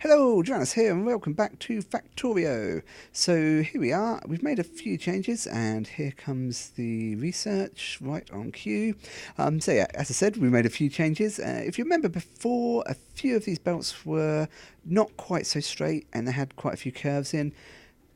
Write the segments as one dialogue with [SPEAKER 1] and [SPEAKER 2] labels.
[SPEAKER 1] Hello, Duranis here, and welcome back to Factorio. So here we are, we've made a few changes, and here comes the research right on cue. So yeah, as I said, we made a few changes. If you remember before, a few of these belts were not quite so straight, and they had quite a few curves in.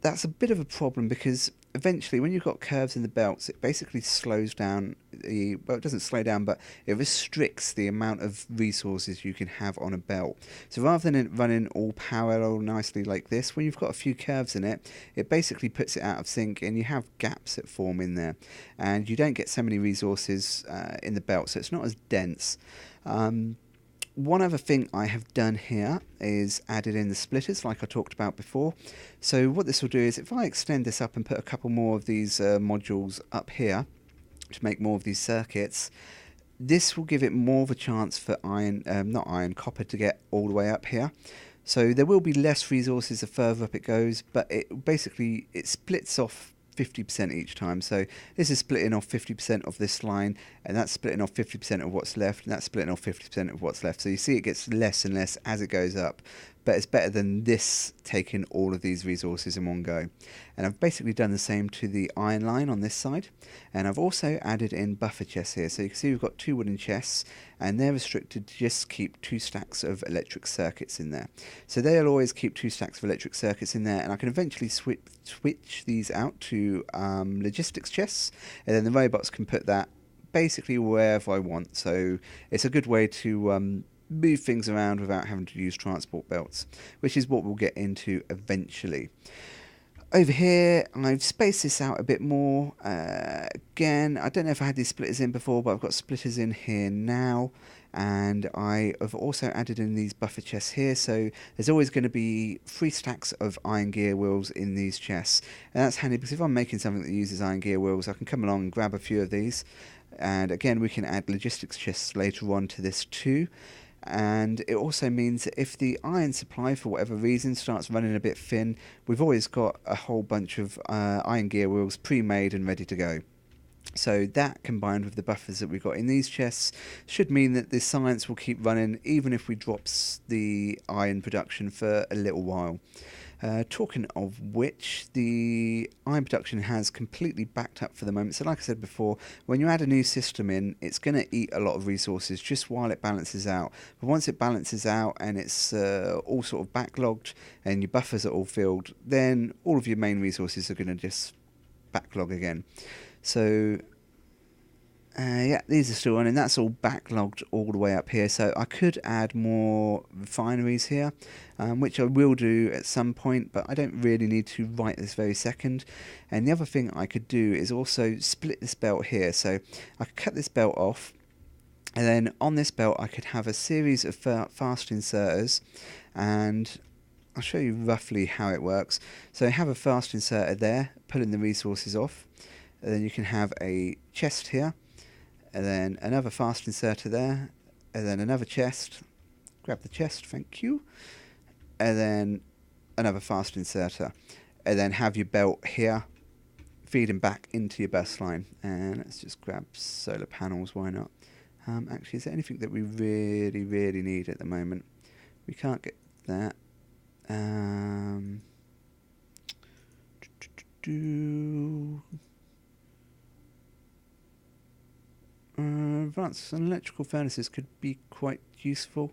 [SPEAKER 1] That's a bit of a problem because eventually when you've got curves in the belts, it basically slows down well, it doesn't slow down, but it restricts the amount of resources you can have on a belt. So rather than it running all parallel nicely like this, when you've got a few curves in it, it basically puts it out of sync and you have gaps that form in there, and you don't get so many resources in the belt, so it's not as dense. One other thing I have done here is added in the splitters like I talked about before. So what this will do is if I extend this up and put a couple more of these modules up here to make more of these circuits, this will give it more of a chance for copper to get all the way up here. So there will be less resources the further up it goes, but it splits off 50% each time. So this is splitting off 50% of this line, and that's splitting off 50% of what's left, and that's splitting off 50% of what's left. So you see it gets less and less as it goes up, but it's better than this taking all of these resources in one go. And I've basically done the same to the iron line on this side, and I've also added in buffer chests here. So you can see we've got two wooden chests, and they're restricted to just keep 2 stacks of electric circuits in there. So they'll always keep 2 stacks of electric circuits in there, and I can eventually switch these out to logistics chests, and then the robots can put that basically wherever I want. So it's a good way to move things around without having to use transport belts, which is what we'll get into eventually. Over here, I've spaced this out a bit more. Again, I don't know if I had these splitters in before, but I've got splitters in here now. And I have also added in these buffer chests here. So there's always going to be 3 stacks of iron gear wheels in these chests. And that's handy because if I'm making something that uses iron gear wheels, I can come along and grab a few of these. And again, we can add logistics chests later on to this too. And it also means that if the iron supply for whatever reason starts running a bit thin, we've always got a whole bunch of iron gear wheels pre-made and ready to go. So that combined with the buffers that we've got in these chests should mean that the science will keep running even if we drop the iron production for a little while. Talking of which, the iron production has completely backed up for the moment. So like I said before, when you add a new system in, it's going to eat a lot of resources just while it balances out. But once it balances out and it's all sort of backlogged and your buffers are all filled, then all of your main resources are going to just backlog again. So yeah, these are still on, and that's all backlogged all the way up here. So I could add more refineries here, which I will do at some point, but I don't really need to right this very second. And the other thing I could do is also split this belt here. So I could cut this belt off, and then on this belt I could have a series of fast inserters, and I'll show you roughly how it works. So I have a fast inserter there, pulling the resources off, and then you can have a chest here, and then another fast inserter there, and then another chest, grab the chest, thank you, and then another fast inserter, and then have your belt here feeding back into your bus line. And let's just grab solar panels, why not? Actually, is there anything that we really need at the moment? We can't get that. Advanced electrical furnaces could be quite useful.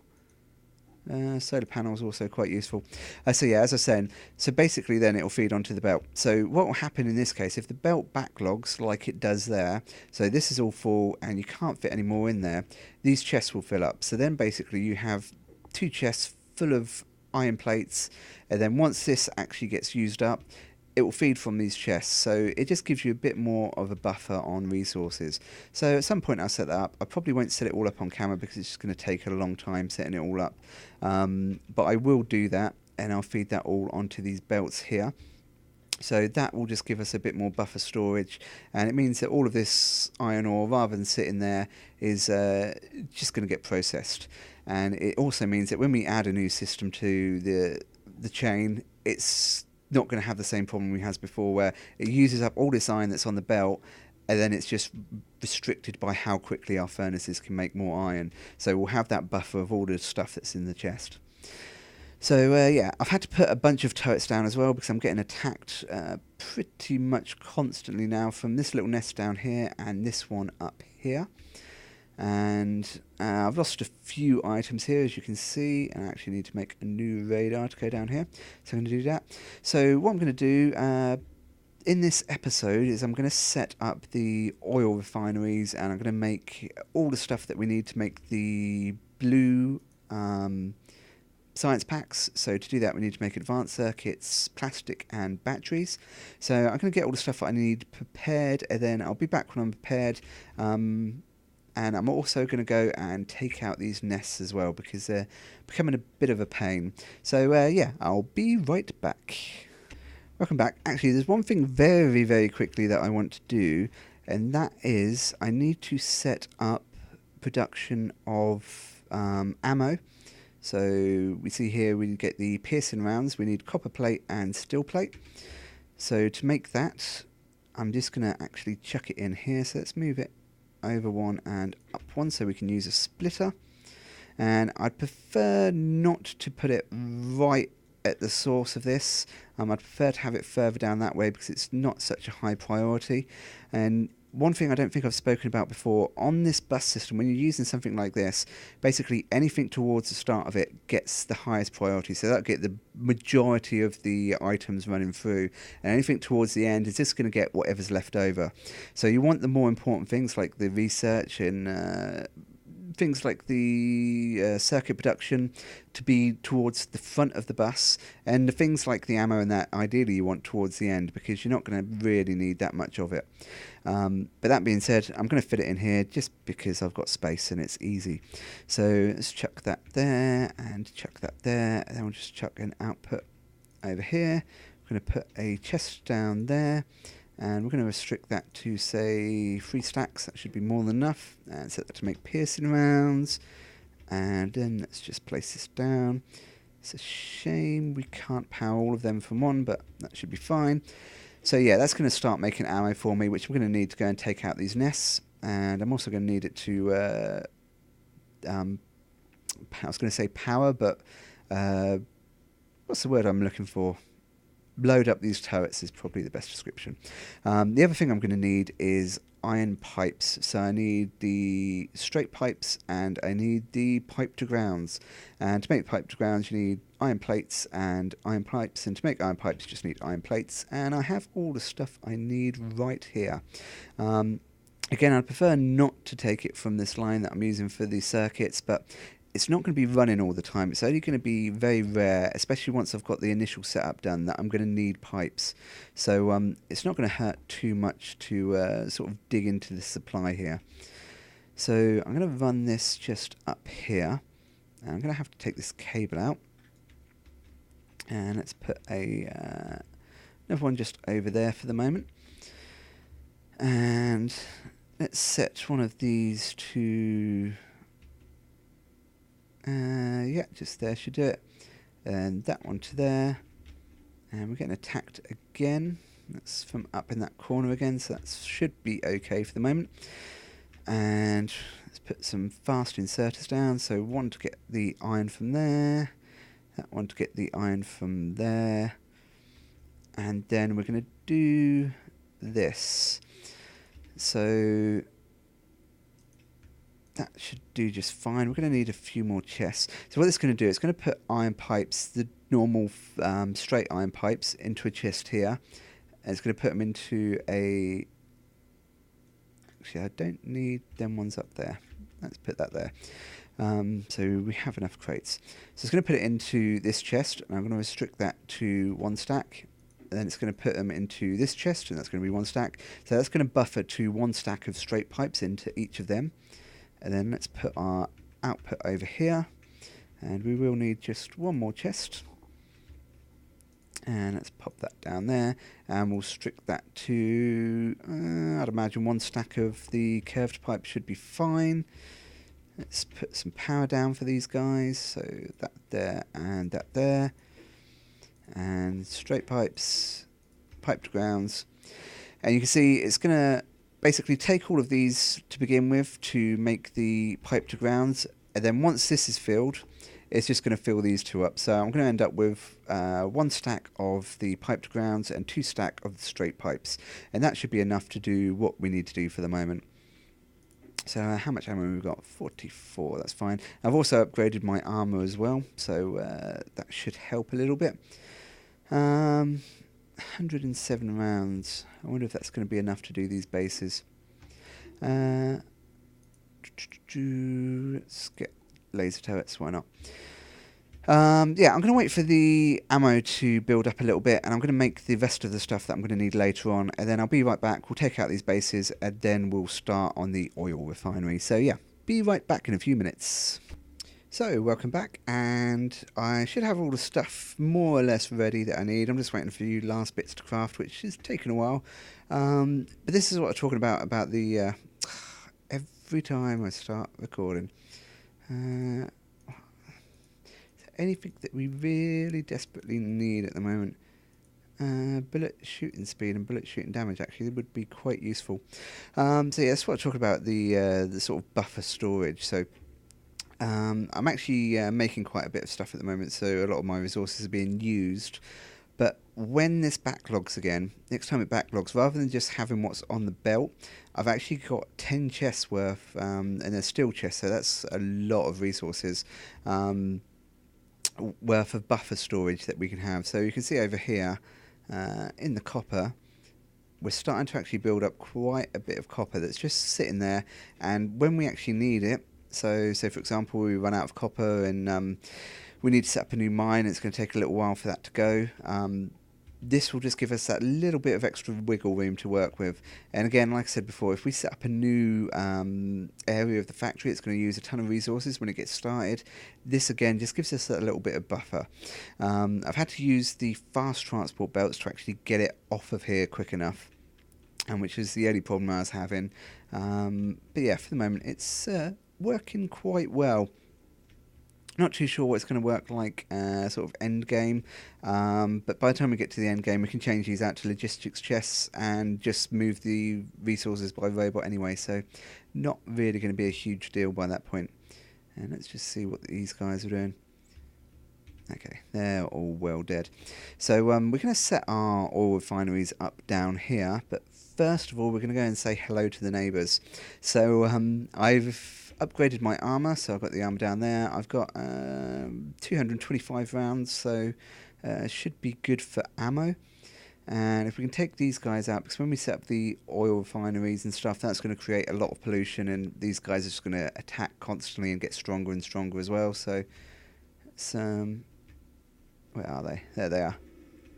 [SPEAKER 1] Solar panels also quite useful. So yeah, as I was saying, so basically then it'll feed onto the belt. So what will happen in this case, if the belt backlogs like it does there, so this is all full and you can't fit any more in there, these chests will fill up. So then basically you have 2 chests full of iron plates, and then once this actually gets used up, it will feed from these chests, so it just gives you a bit more of a buffer on resources. So at some point I'll set that up. I probably won't set it all up on camera because it's just going to take a long time setting it all up, but I will do that, and I'll feed that all onto these belts here. So that will just give us a bit more buffer storage, and it means that all of this iron ore, rather than sitting there, is just going to get processed. And it also means that when we add a new system to the chain, it's not going to have the same problem we had before, where it uses up all this iron that's on the belt, and then it's just restricted by how quickly our furnaces can make more iron. So we'll have that buffer of all the stuff that's in the chest. So yeah, I've had to put a bunch of turrets down as well because I'm getting attacked pretty much constantly now from this little nest down here and this one up here. And I've lost a few items here, as you can see, and I actually need to make a new radar to go down here. So I'm going to do that. So what I'm going to do in this episode is I'm going to set up the oil refineries, and I'm going to make all the stuff that we need to make the blue science packs. So to do that we need to make advanced circuits, plastic and batteries. So I'm going to get all the stuff that I need prepared, and then I'll be back when I'm prepared. And I'm also going to go and take out these nests as well because they're becoming a bit of a pain. So yeah, I'll be right back. Welcome back. Actually, there's one thing very, very quickly that I want to do, and that is I need to set up production of ammo. So we see here we get the piercing rounds. We need copper plate and steel plate. So to make that, I'm just going to actually chuck it in here. So let's move it over one and up one so we can use a splitter. And I'd prefer not to put it right at the source of this. I'd prefer to have it further down that way because it's not such a high priority. And one thing I don't think I've spoken about before, on this bus system, when you're using something like this, basically anything towards the start of it gets the highest priority. So that'll get the majority of the items running through, and anything towards the end is just going to get whatever's left over. So you want the more important things like the research and things like the circuit production to be towards the front of the bus, and the things like the ammo and that ideally you want towards the end because you're not going to really need that much of it. But that being said, I'm going to fit it in here just because I've got space and it's easy. So let's chuck that there and chuck that there, and then we'll just chuck an output over here. We're going to put a chest down there, and we're going to restrict that to, say, 3 stacks. That should be more than enough. And set that to make piercing rounds. And then let's just place this down. It's a shame we can't power all of them from one, but that should be fine. So yeah, that's going to start making ammo for me, which I'm going to need to go and take out these nests. And I'm also going to need it to, I was going to say power, but what's the word I'm looking for? Load up these turrets is probably the best description. The other thing I'm going to need is iron pipes. So I need the straight pipes and I need the pipe to grounds. And to make pipe to grounds you need iron plates and iron pipes, and to make iron pipes you just need iron plates, and I have all the stuff I need right here. Again, I'd prefer not to take it from this line that I'm using for these circuits, but it's not going to be running all the time. It's only going to be very rare, especially once I've got the initial setup done, that I'm going to need pipes. So it's not going to hurt too much to sort of dig into the supply here. So I'm going to run this just up here. And I'm going to have to take this cable out. And let's put another one just over there for the moment. And let's set one of these to... yeah, just there should do it. And that one to there. And we're getting attacked again. That's from up in that corner again, so that should be okay for the moment. And let's put some fast inserters down. So one to get the iron from there. That one to get the iron from there. And then we're going to do this. So... that should do just fine. We're going to need a few more chests. So what it's going to do, it's going to put iron pipes, the normal straight iron pipes, into a chest here. And it's going to put them into a... actually, I don't need them ones up there. Let's put that there. So we have enough crates. So it's going to put it into this chest, and I'm going to restrict that to 1 stack. And then it's going to put them into this chest, and that's going to be 1 stack. So that's going to buffer to 1 stack of straight pipes into each of them. And then let's put our output over here, and we will need just 1 more chest. And let's pop that down there, and we'll restrict that to, I'd imagine 1 stack of the curved pipe should be fine. Let's put some power down for these guys, so that there and that there. And straight pipes, pipe to grounds. And you can see it's going to basically take all of these to begin with to make the pipe to grounds, and then once this is filled, it's just going to fill these two up. So I'm going to end up with 1 stack of the piped grounds and 2 stack of the straight pipes, and that should be enough to do what we need to do for the moment. So how much ammo have we got? 44, that's fine. I've also upgraded my armour as well, so that should help a little bit. 107 rounds. I wonder if that's going to be enough to do these bases. Let's get laser turrets, why not? Yeah, I'm going to wait for the ammo to build up a little bit, and I'm going to make the rest of the stuff that I'm going to need later on, and then I'll be right back. We'll take out these bases, and then we'll start on the oil refinery. So yeah, be right back in a few minutes. So, welcome back, and I should have all the stuff more or less ready that I need. I'm just waiting for a few last bits to craft, which has taken a while. But this is what I'm talking about the... every time I start recording. Anything that we really desperately need at the moment. Bullet shooting speed and bullet shooting damage actually would be quite useful. So yeah, that's what I'm talking about, the sort of buffer storage. So I'm actually making quite a bit of stuff at the moment, so a lot of my resources are being used. But when this backlogs again, next time it backlogs, rather than just having what's on the belt, I've actually got 10 chests worth, and they're steel chests, so that's a lot of resources worth of buffer storage that we can have. So you can see over here in the copper, we're starting to actually build up quite a bit of copper that's just sitting there, and when we actually need it, so say for example we run out of copper and we need to set up a new mine, it's going to take a little while for that to go. This will just give us that little bit of extra wiggle room to work with. And again, like I said before, if we set up a new area of the factory, it's going to use a ton of resources when it gets started. This again just gives us a little bit of buffer. I've had to use the fast transport belts to actually get it off of here quick enough, and which is the only problem I was having. But yeah, for the moment it's working quite well. Not too sure what it's going to work like sort of end game, but by the time we get to the end game we can change these out to logistics chests and just move the resources by robot anyway, so not really going to be a huge deal by that point. And let's just see what these guys are doing. Okay, they're all well dead. So we're going to set our oil refineries up down here, but first of all we're going to go and say hello to the neighbours. So I've upgraded my armour, so I've got the armour down there. I've got 225 rounds, so should be good for ammo. And if we can take these guys out, because when we set up the oil refineries and stuff, that's going to create a lot of pollution, and these guys are just going to attack constantly and get stronger and stronger as well. So it's, where are they? There they are.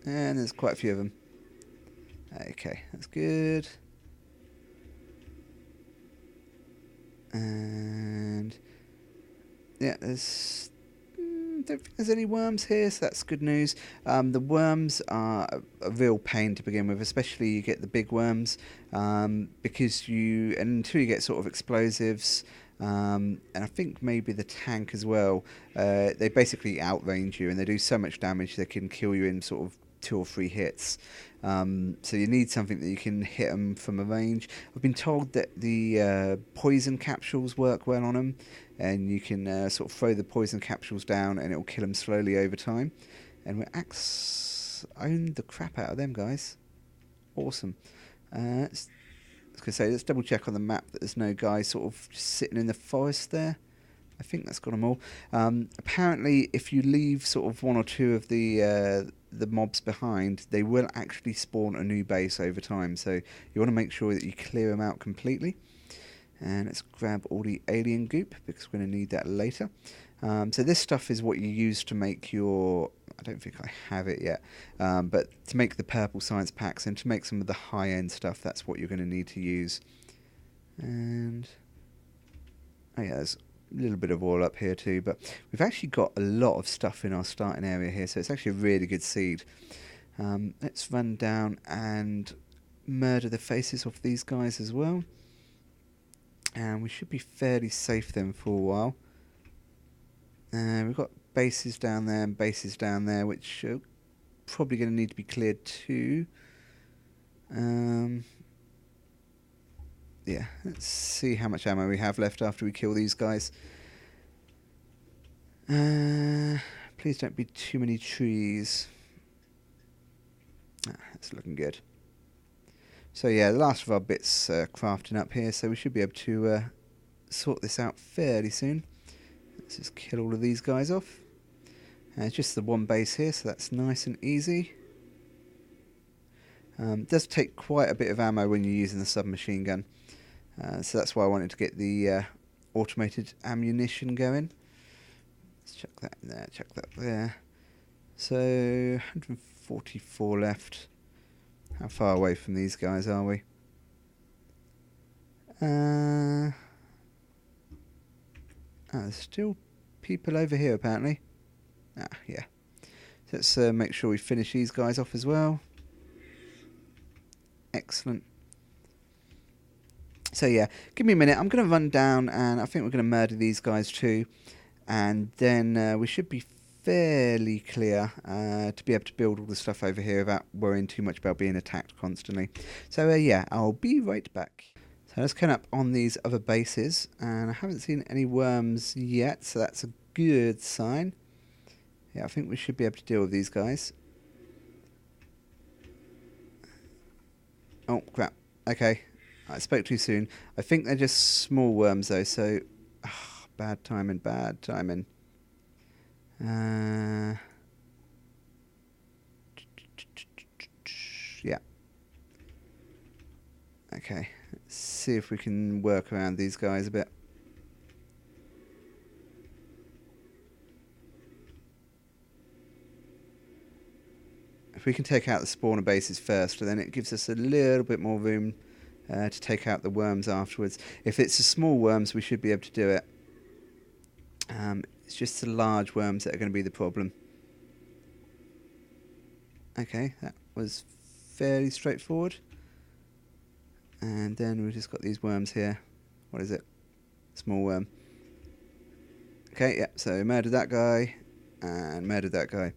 [SPEAKER 1] And there's quite a few of them. Okay, that's good. And yeah, don't think there's any worms here, so that's good news. The worms are a real pain to begin with, especially you get the big worms, because until you get sort of explosives, and I think maybe the tank as well, they basically outrange you and they do so much damage they can kill you in sort of 2 or 3 hits. So you need something that you can hit them from a range. I've been told that the poison capsules work well on them, and you can sort of throw the poison capsules down and it will kill them slowly over time. And we're owned the crap out of them guys. Awesome. Let's double check on the map that there's no guys sort of just sitting in the forest there. I think that's got them all. Apparently, if you leave sort of 1 or 2 of the mobs behind, they will actually spawn a new base over time. So you want to make sure that you clear them out completely. And let's grab all the alien goop, because we're going to need that later. So this stuff is what you use to make your... I don't think I have it yet. But to make the purple science packs and to make some of the high-end stuff, that's what you're going to need to use. And... oh yeah, there's a little bit of oil up here too, but we've actually got a lot of stuff in our starting area here, so it's actually a really good seed. Let's run down and murder the faces of these guys as well, and we should be fairly safe then for a while. We've got bases down there and bases down there, which are probably going to need to be cleared too. Yeah, let's see how much ammo we have left after we kill these guys. Please don't be too many trees. That's looking good. So yeah, the last of our bits crafting up here, so we should be able to sort this out fairly soon. Let's just kill all of these guys off. Just the one base here, so that's nice and easy. It does take quite a bit of ammo when you're using the submachine gun, so that's why I wanted to get the automated ammunition going. Let's chuck that in there, chuck that there. So 144 left. How far away from these guys are we? There's still people over here apparently. Yeah. Let's make sure we finish these guys off as well. Excellent. So yeah, give me a minute. I'm going to run down and I think we're going to murder these guys too. And then we should be fairly clear to be able to build all the stuff over here without worrying too much about being attacked constantly. So yeah, I'll be right back. So let's come up on these other bases, and I haven't seen any worms yet, so that's a good sign. Yeah, I think we should be able to deal with these guys. Oh crap, okay, I spoke too soon. I think they're just small worms though, so bad timing, bad timing. Yeah. Okay, let's see if we can work around these guys a bit. If we can take out the spawner bases first, then it gives us a little bit more room to take out the worms afterwards. If it's the small worms, we should be able to do it. It's just the large worms that are going to be the problem. Okay, that was fairly straightforward. And then we've just got these worms here. What is it? Small worm. Okay, yeah, so murdered that guy and murdered that guy.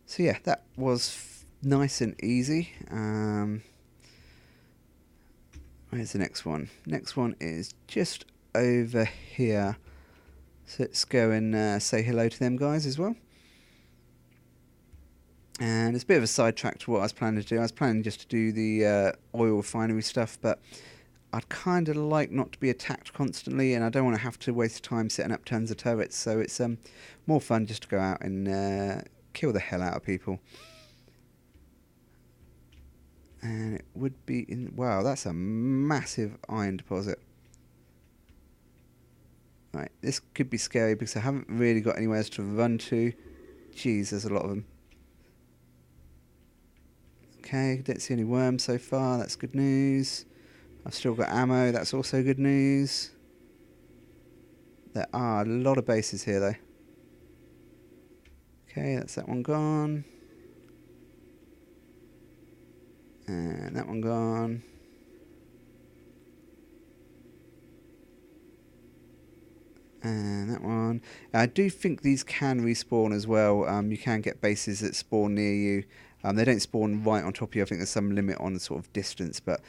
[SPEAKER 1] So yeah, that was nice and easy. Where's the next one? Next one is just over here. So let's go and say hello to them guys as well. And it's a bit of a sidetrack to what I was planning to do. I was planning just to do the oil refinery stuff, but I'd kind of like not to be attacked constantly, and I don't want to have to waste time setting up tons of turrets, so it's more fun just to go out and kill the hell out of people. And it would be in... Wow, that's a massive iron deposit. Right, this could be scary because I haven't really got anywhere else to run to. Jeez, there's a lot of them. Okay, don't see any worms so far, that's good news. I've still got ammo, that's also good news. There are a lot of bases here though. Okay, that's that one gone. And that one gone. And that one. I do think these can respawn as well. You can get bases that spawn near you. They don't spawn right on top of you. I think there's some limit on the sort of distance, but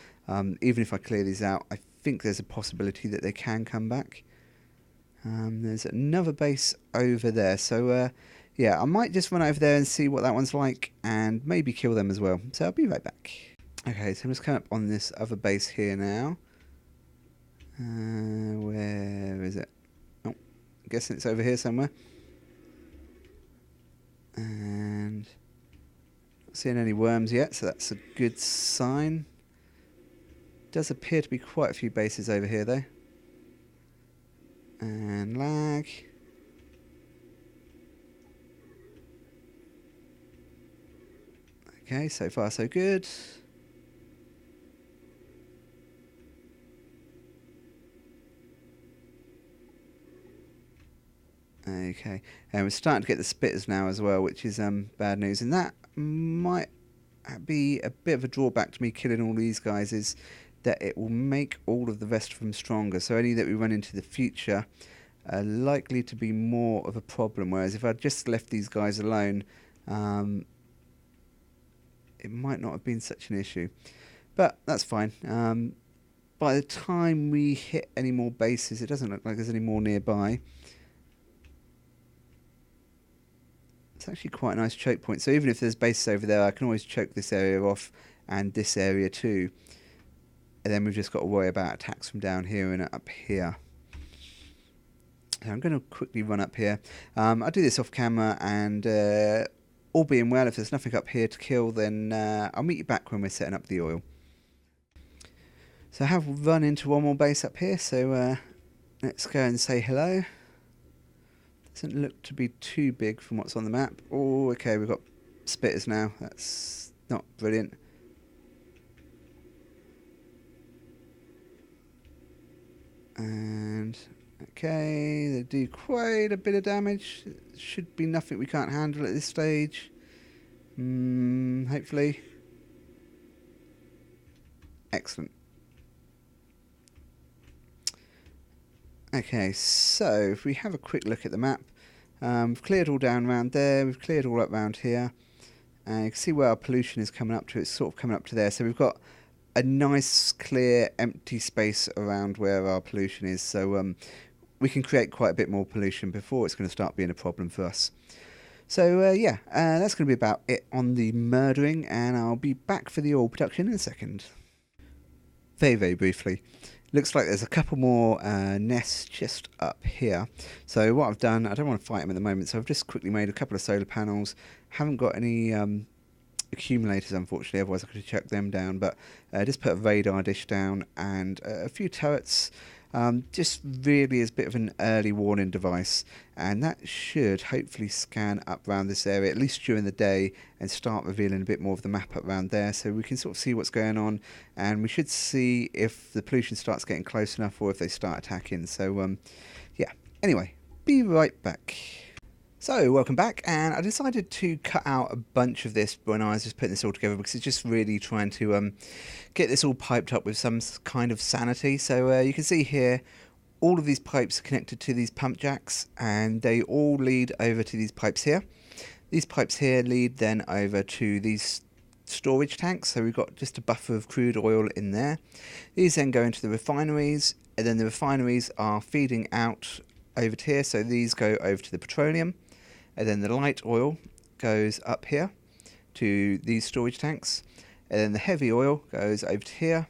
[SPEAKER 1] even if I clear these out, I think there's a possibility that they can come back. There's another base over there, so yeah, I might just run over there and see what that one's like, and maybe kill them as well. So I'll be right back. Okay, so I'm just coming up on this other base here now. Where is it? Oh, I'm guessing it's over here somewhere. And not seeing any worms yet, so that's a good sign. Does appear to be quite a few bases over here though. And lag. Okay, so far so good. Okay, and we're starting to get the spitters now as well, which is bad news, and that might be a bit of a drawback to me killing all these guys, is that it will make all of the rest of them stronger, so any that we run into the future are likely to be more of a problem, whereas if I'd just left these guys alone, it might not have been such an issue, but that's fine. By the time we hit any more bases, it doesn't look like there's any more nearby. It's actually quite a nice choke point. So even if there's bases over there, I can always choke this area off and this area too. And then we've just got to worry about attacks from down here and up here. So I'm going to quickly run up here. I'll do this off camera, and all being well, if there's nothing up here to kill, then I'll meet you back when we're setting up the oil. So I have run into one more base up here, so let's go and say hello. Doesn't look to be too big from what's on the map. Oh, okay, we've got spitters now. That's not brilliant. And okay, they do quite a bit of damage. It should be nothing we can't handle at this stage. Hopefully. Excellent. Okay, so if we have a quick look at the map, we've cleared all down around there, we've cleared all up around here, and you can see where our pollution is coming up to. It's sort of coming up to there, so we've got a nice clear empty space around where our pollution is, so we can create quite a bit more pollution before it's going to start being a problem for us. So yeah, that's going to be about it on the murdering, and I'll be back for the oil production in a second. Very, very briefly. Looks like there's a couple more nests just up here. So what I've done, I don't want to fight them at the moment, so I've just quickly made a couple of solar panels. Haven't got any accumulators, unfortunately, otherwise I could have chucked them down, but just put a radar dish down and a few turrets, just really as a bit of an early warning device, and that should hopefully scan up around this area, at least during the day, and start revealing a bit more of the map up around there, so we can sort of see what's going on, and we should see if the pollution starts getting close enough or if they start attacking. So yeah, anyway, be right back. So, welcome back, and I decided to cut out a bunch of this when I was just putting this all together, because it's just really trying to get this all piped up with some kind of sanity. So you can see here, all of these pipes are connected to these pump jacks, and they all lead over to these pipes here. These pipes here lead then over to these storage tanks, so we've got just a buffer of crude oil in there. These then go into the refineries, and then the refineries are feeding out over to here, so these go over to the petroleum. And then the light oil goes up here to these storage tanks, and then the heavy oil goes over to here,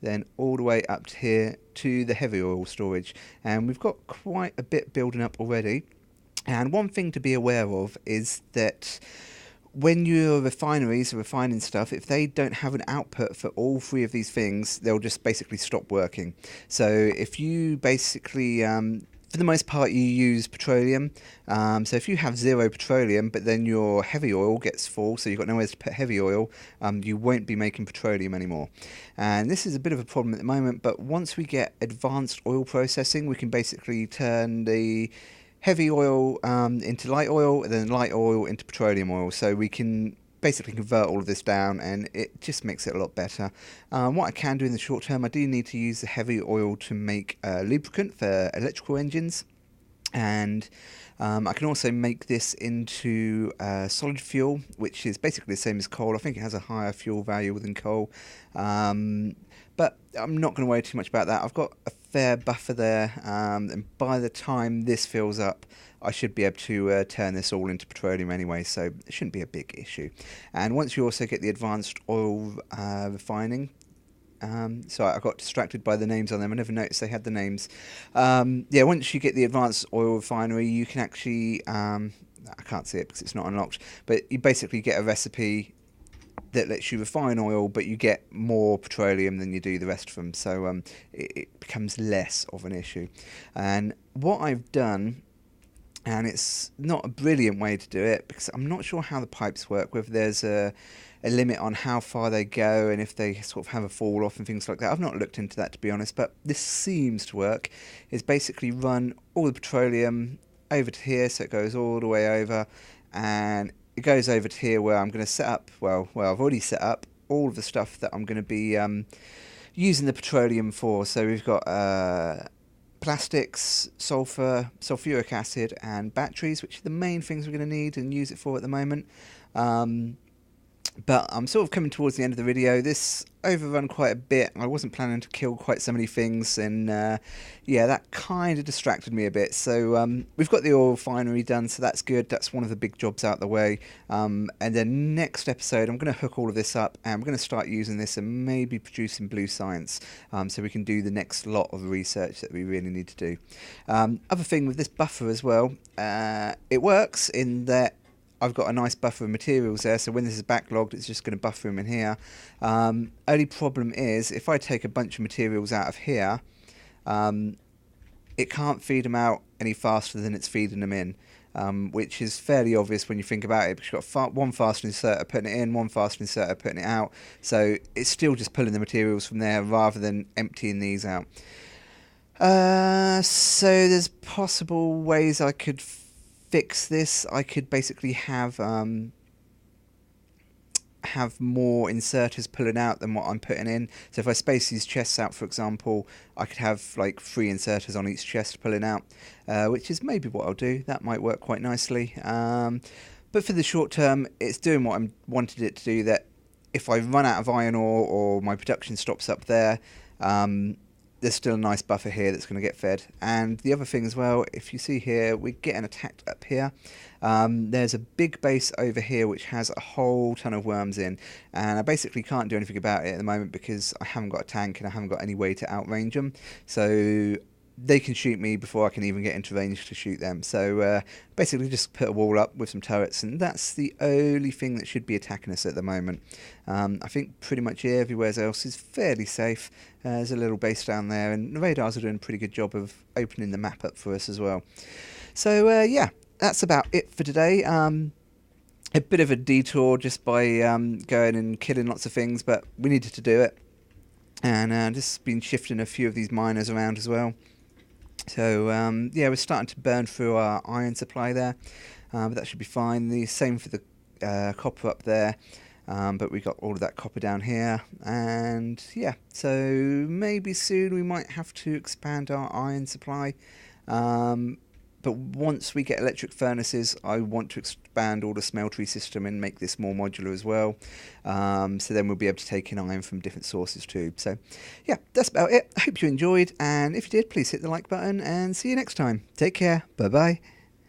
[SPEAKER 1] then all the way up to here to the heavy oil storage. And we've got quite a bit building up already. And one thing to be aware of is that when your refineries are refining stuff, if they don't have an output for all three of these things, they'll just basically stop working. So if you basically for the most part, you use petroleum. So if you have 0 petroleum, but then your heavy oil gets full, so you've got nowhere to put heavy oil, you won't be making petroleum anymore. And this is a bit of a problem at the moment, but once we get advanced oil processing, we can basically turn the heavy oil into light oil, and then light oil into petroleum oil. So we can basically convert all of this down, and it just makes it a lot better. What I can do in the short term, I do need to use the heavy oil to make lubricant for electrical engines, and I can also make this into solid fuel, which is basically the same as coal. I think it has a higher fuel value than coal, but I'm not going to worry too much about that. I've got a fair buffer there, and by the time this fills up, I should be able to turn this all into petroleum anyway, so it shouldn't be a big issue. And once you also get the advanced oil refining, so I got distracted by the names on them. I never noticed they had the names. Yeah, once you get the advanced oil refinery, you can actually, I can't see it because it's not unlocked, but you basically get a recipe that lets you refine oil, but you get more petroleum than you do the rest of them, so it becomes less of an issue. And what I've done, and it's not a brilliant way to do it, because I'm not sure how the pipes work, whether there's a limit on how far they go and if they sort of have a fall off and things like that. I've not looked into that, to be honest, but this seems to work. Is basically run all the petroleum over to here, so it goes all the way over, and it goes over to here where I'm going to set up, well, I've already set up all of the stuff that I'm going to be using the petroleum for. So we've got plastics, sulfur, sulfuric acid, and batteries, which are the main things we're going to need and use it for at the moment. But I'm sort of coming towards the end of the video. This overrun quite a bit. I wasn't planning to kill quite so many things, and yeah, that kind of distracted me a bit. So we've got the oil refinery done, so that's good. That's one of the big jobs out the way. And then next episode, I'm going to hook all of this up, and we're going to start using this and maybe producing blue science, so we can do the next lot of research that we really need to do. Other thing with this buffer as well, it works in that I've got a nice buffer of materials there, so when this is backlogged, it's just going to buffer them in here. Only problem is, if I take a bunch of materials out of here, it can't feed them out any faster than it's feeding them in, which is fairly obvious when you think about it, because you've got one faster inserter putting it in, one faster inserter putting it out, so it's still just pulling the materials from there rather than emptying these out. So there's possible ways I could fix this. I could basically have more inserters pulling out than what I'm putting in. So if I space these chests out, for example, I could have like 3 inserters on each chest pulling out, which is maybe what I'll do. That might work quite nicely. But for the short term, it's doing what I wanted it to do, that if I run out of iron ore or my production stops up there, there's still a nice buffer here that's going to get fed. And the other thing as well, if you see here, we're getting attacked up here. There's a big base over here which has a whole ton of worms in, and I basically can't do anything about it at the moment because I haven't got a tank and I haven't got any way to outrange them. So they can shoot me before I can even get into range to shoot them. So basically just put a wall up with some turrets, and that's the only thing that should be attacking us at the moment. I think pretty much everywhere else is fairly safe. There's a little base down there, and the radars are doing a pretty good job of opening the map up for us as well. So yeah, that's about it for today. A bit of a detour just by going and killing lots of things, but we needed to do it. And just been shifting a few of these miners around as well. So yeah, we're starting to burn through our iron supply there, but that should be fine. The same for the copper up there, but we got all of that copper down here, and yeah, so maybe soon we might have to expand our iron supply. But once we get electric furnaces, I want to expand all the smeltery system and make this more modular as well. So then we'll be able to take in iron from different sources too. So yeah, that's about it. I hope you enjoyed, and if you did, please hit the like button, and see you next time. Take care. Bye bye.